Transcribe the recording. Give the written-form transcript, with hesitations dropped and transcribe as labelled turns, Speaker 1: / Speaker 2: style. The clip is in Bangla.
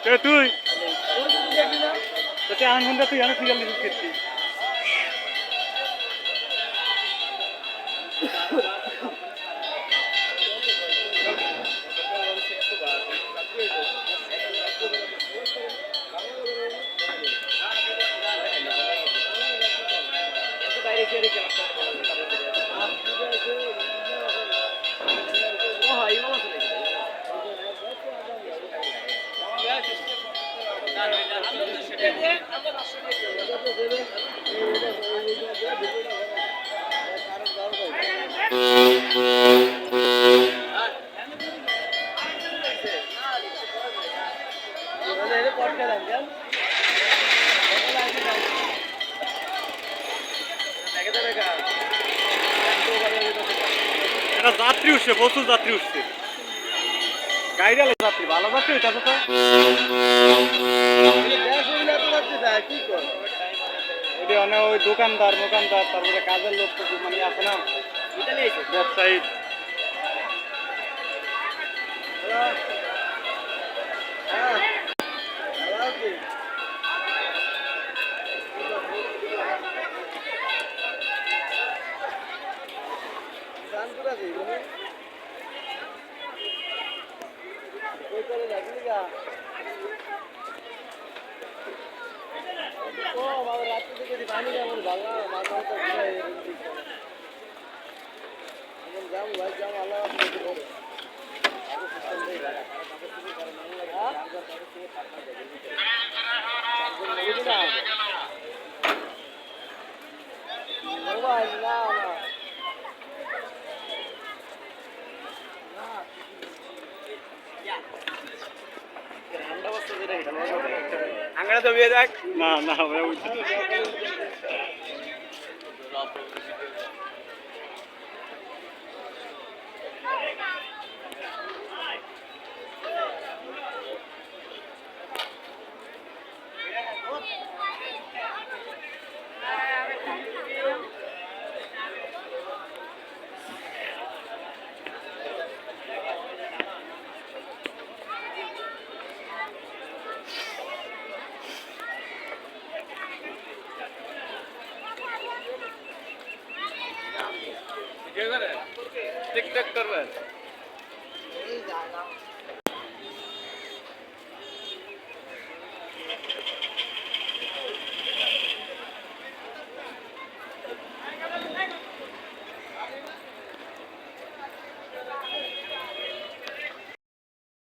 Speaker 1: তুই তো আনন্দ তুই আমি ফিরে খেতে এটা যাত্রী উঠছে, প্রচুর যাত্রী উঠছে। গাড়ি আলো যাত্রী, ভালো যাত্রী হইতাছে তো। অনেক ওই দোকানদার তারপরে কাজের লোক মানে আছে না ব্যবসায়ী। আঙ্গারা তো বিয়ে দেখ না না टिकटॉक करवा